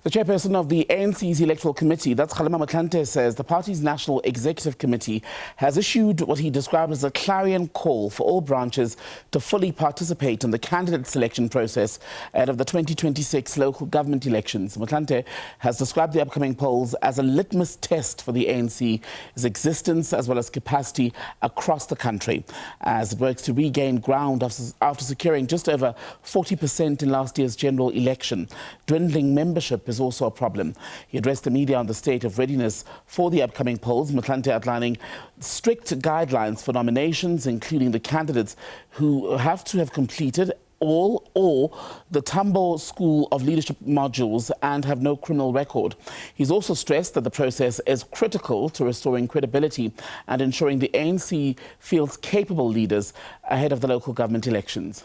The chairperson of the ANC's Electoral Committee, that's Kgalema Motlanthe, says the party's National Executive Committee has issued what he described as a clarion call for all branches to fully participate in the candidate selection process ahead of the 2026 local government elections. Motlanthe has described the upcoming polls as a litmus test for the ANC's existence as well as capacity across the country as it works to regain ground after securing just over 40% in last year's general election. Dwindling membership is also a problem. He addressed the media on the state of readiness for the upcoming polls, Motlanthe outlining strict guidelines for nominations, including the candidates who have to have completed all or the Tambo School of Leadership modules and have no criminal record. He's also stressed that the process is critical to restoring credibility and ensuring the ANC fields capable leaders ahead of the local government elections.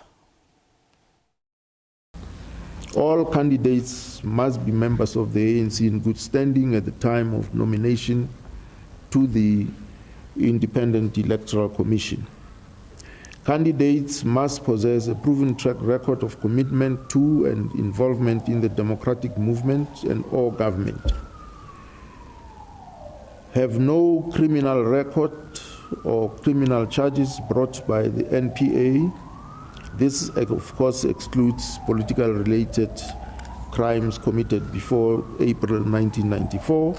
All candidates must be members of the ANC in good standing at the time of nomination to the Independent Electoral Commission. Candidates must possess a proven track record of commitment to and involvement in the democratic movement and or government. Have no criminal record or criminal charges brought by the NPA. This, of course, excludes political-related crimes committed before April 1994.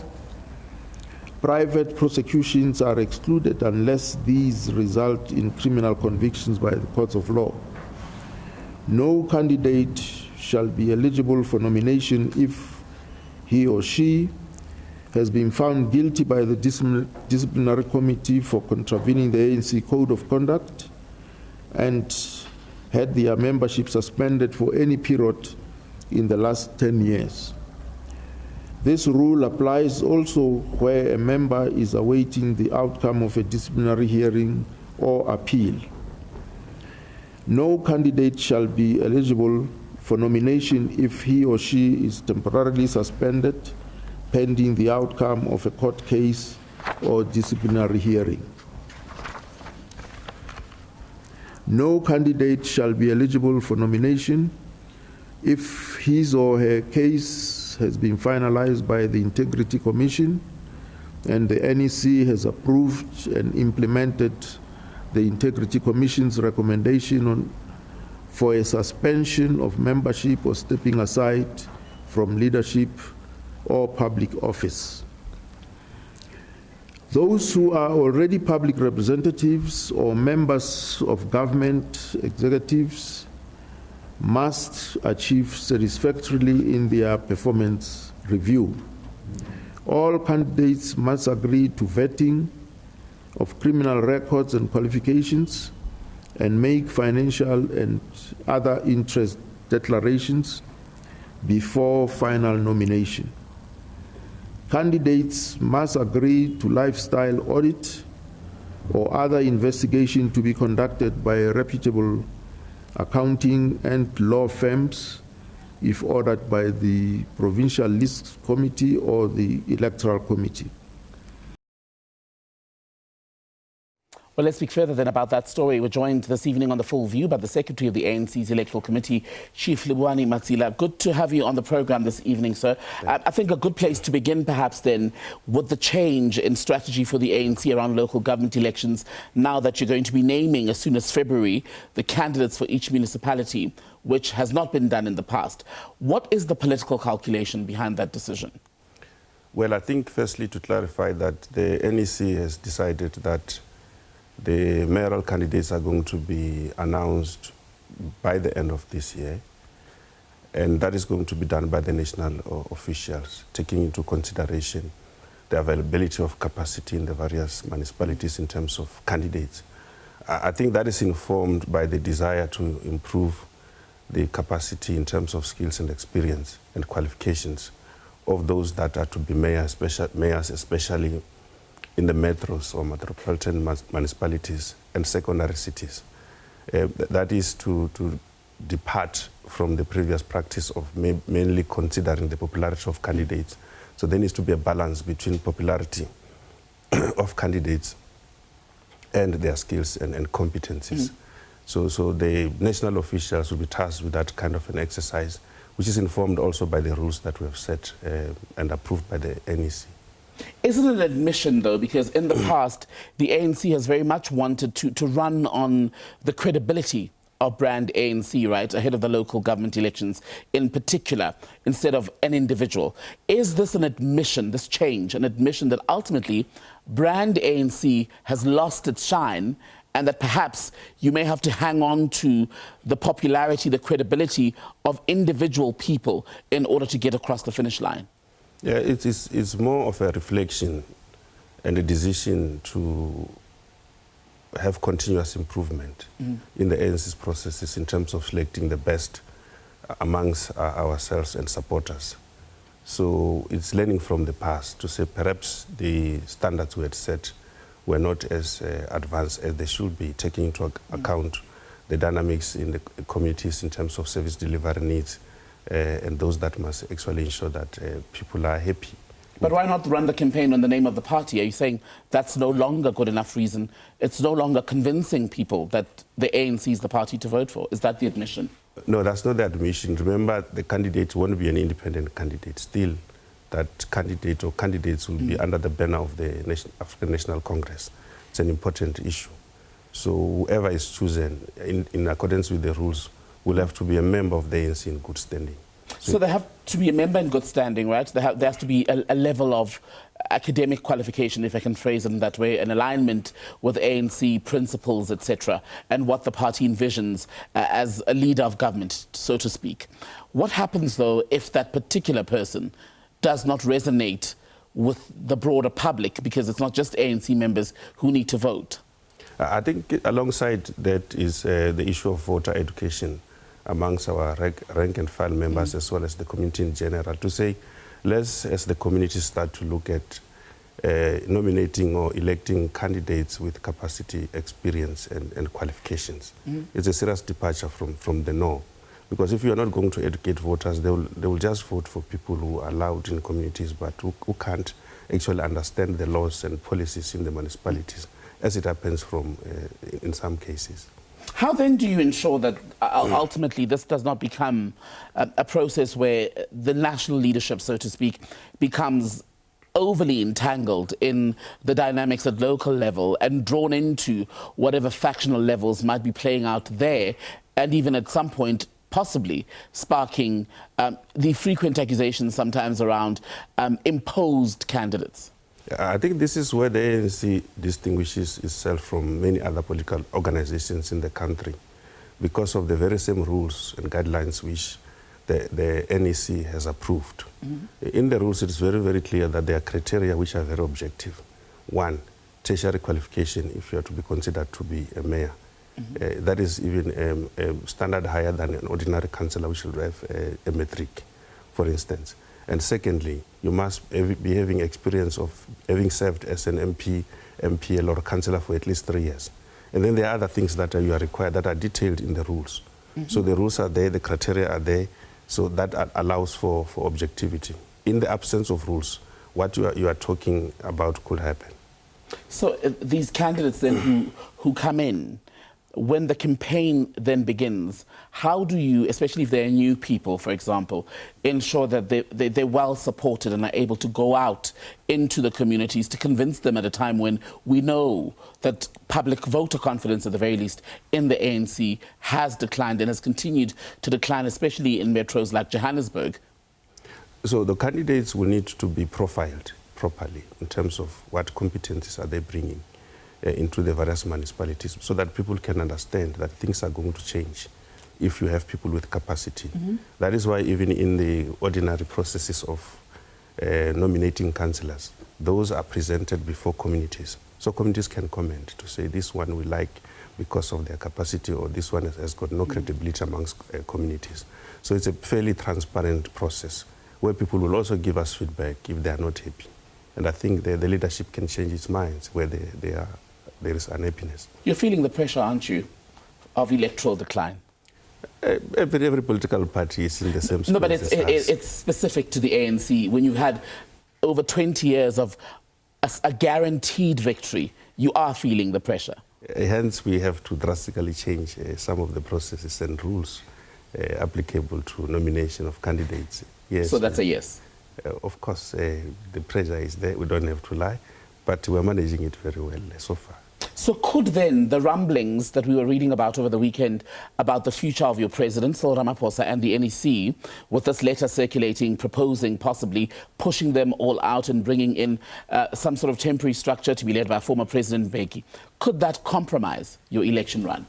Private prosecutions are excluded unless these result in criminal convictions by the courts of law. No candidate shall be eligible for nomination if he or she has been found guilty by the disciplinary committee for contravening the ANC Code of Conduct and had their membership suspended for any period in the last 10 years. This rule applies also where a member is awaiting the outcome of a disciplinary hearing or appeal. No candidate shall be eligible for nomination if he or she is temporarily suspended pending the outcome of a court case or disciplinary hearing. No candidate shall be eligible for nomination if his or her case has been finalized by the Integrity Commission and the NEC has approved and implemented the Integrity Commission's recommendation for a suspension of membership or stepping aside from leadership or public office. Those who are already public representatives or members of government executives must achieve satisfactorily in their performance review. All candidates must agree to vetting of criminal records and qualifications and make financial and other interest declarations before final nomination. Candidates must agree to lifestyle audit or other investigation to be conducted by reputable accounting and law firms if ordered by the Provincial List Committee or the Electoral Committee. Well, let's speak further then about that story. We're joined this evening on The Full View by the Secretary of the ANC's Electoral Committee, Chief Livhuwani Matsila. Good to have you on the programme this evening, sir. I think a good place to begin perhaps then with the change in strategy for the ANC around local government elections now that you're going to be naming as soon as February the candidates for each municipality, which has not been done in the past. What is the political calculation behind that decision? Well, I think firstly to clarify that the NEC has decided that the mayoral candidates are going to be announced by the end of this year, and that is going to be done by the national officials, taking into consideration the availability of capacity in the various municipalities in terms of candidates. I think that is informed by the desire to improve the capacity in terms of skills and experience and qualifications of those that are to be mayors, especially in the metros or metropolitan municipalities and secondary cities. That is to depart from the previous practice of mainly considering the popularity of candidates. So there needs to be a balance between popularity of candidates and their skills and competencies. So the national officials will be tasked with that kind of an exercise which is informed also by the rules that we have set and approved by the NEC. Is it an admission, though, because in the past, the ANC has very much wanted to run on the credibility of brand ANC, right, ahead of the local government elections in particular, instead of an individual? Is this an admission, this change, an admission that ultimately brand ANC has lost its shine and that perhaps you may have to hang on to the popularity, the credibility of individual people in order to get across the finish line? Yeah, it's more of a reflection and a decision to have continuous improvement in the ANC's processes in terms of selecting the best amongst ourselves and supporters. So it's learning from the past to say perhaps the standards we had set were not as advanced as they should be, taking into account the dynamics in the communities in terms of service delivery needs, and those that must actually ensure that people are happy. But why not run the campaign in the name of the party? Are you saying that's no longer good enough reason? It's no longer convincing people that the ANC is the party to vote for? Is that the admission? No, that's not the admission. Remember, the candidate won't be an independent candidate. Still, that candidate or candidates will be under the banner of the African National Congress. It's an important issue. So whoever is chosen in accordance with the rules will have to be a member of the ANC in good standing. So they have to be a member in good standing, right? There has to be a level of academic qualification, if I can phrase it in that way, an alignment with ANC principles, etc., and what the party envisions as a leader of government, so to speak. What happens, though, if that particular person does not resonate with the broader public, because it's not just ANC members who need to vote? I think alongside that is the issue of voter education amongst our rank and file members as well as the community in general, to say, let's, as the community, start to look at nominating or electing candidates with capacity, experience and qualifications. It's a serious departure from the norm. Because if you are not going to educate voters, they will just vote for people who are loud in communities but who can't actually understand the laws and policies in the municipalities, as it happens in some cases. How then do you ensure that ultimately this does not become a process where the national leadership, so to speak, becomes overly entangled in the dynamics at local level and drawn into whatever factional levels might be playing out there, and even at some point possibly sparking the frequent accusations sometimes around imposed candidates? I think this is where the ANC distinguishes itself from many other political organizations in the country, because of the very same rules and guidelines which the NEC has approved. In the rules, it's very, very clear that there are criteria which are very objective. One, tertiary qualification, if you are to be considered to be a mayor. That is even a standard higher than an ordinary councillor, which should have a matric, for instance. And secondly, you must be having experience of having served as an MP, MPL or councillor for at least 3 years. And then there are other things that you are required that are detailed in the rules. So the rules are there, the criteria are there, so that allows for objectivity. In the absence of rules, what you are talking about could happen. So these candidates then who come in, when the campaign then begins, how do you, especially if they're new people, for example, ensure that they're well supported and are able to go out into the communities to convince them at a time when we know that public voter confidence, at the very least, in the ANC has declined and has continued to decline, especially in metros like Johannesburg? So the candidates will need to be profiled properly in terms of what competencies are they bringing into the various municipalities, so that people can understand that things are going to change if you have people with capacity. That is why even in the ordinary processes of nominating councillors, those are presented before communities. So communities can comment to say this one we like because of their capacity, or this one has got no credibility amongst communities. So it's a fairly transparent process where people will also give us feedback if they are not happy. And I think the leadership can change its minds where there is unhappiness. You're feeling the pressure, aren't you, of electoral decline? Every political party is in the same space. No, but it's specific to the ANC. When you had over 20 years of a guaranteed victory, you are feeling the pressure. Hence, we have to drastically change some of the processes and rules applicable to nomination of candidates. Yes. So that's a yes. Of course, the pressure is there. We don't have to lie, but we're managing it very well so far. So could then the rumblings that we were reading about over the weekend about the future of your president, Cyril Ramaphosa, and the NEC, with this letter circulating, proposing, possibly pushing them all out and bringing in some sort of temporary structure to be led by former President Mbeki, could that compromise your election run?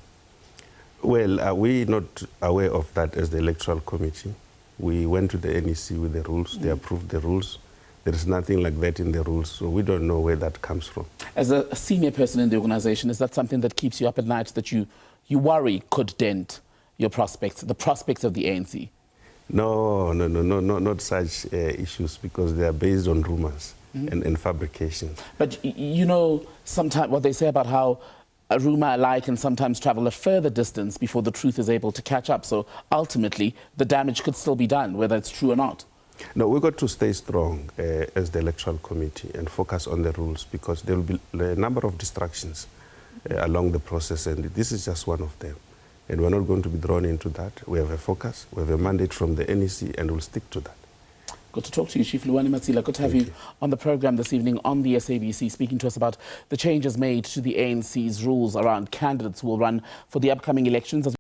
Well, we're not aware of that as the Electoral Committee. We went to the NEC with the rules. They approved the rules. There is nothing like that in the rules, so we don't know where that comes from. As a senior person in the organisation, is that something that keeps you up at night, that you worry could dent your prospects, the prospects of the ANC? No, not such issues, because they are based on rumours and fabrications. But you know, sometimes what they say about how a rumour alike can sometimes travel a further distance before the truth is able to catch up. So ultimately, the damage could still be done, whether it's true or not. No, we've got to stay strong as the Electoral Committee and focus on the rules, because there will be a number of distractions along the process, and this is just one of them. And we're not going to be drawn into that. We have a focus, we have a mandate from the NEC, and we'll stick to that. Good to talk to you, Chief Livhuwani Matsila. Good to have you on the programme this evening on the SABC, speaking to us about the changes made to the ANC's rules around candidates who will run for the upcoming elections.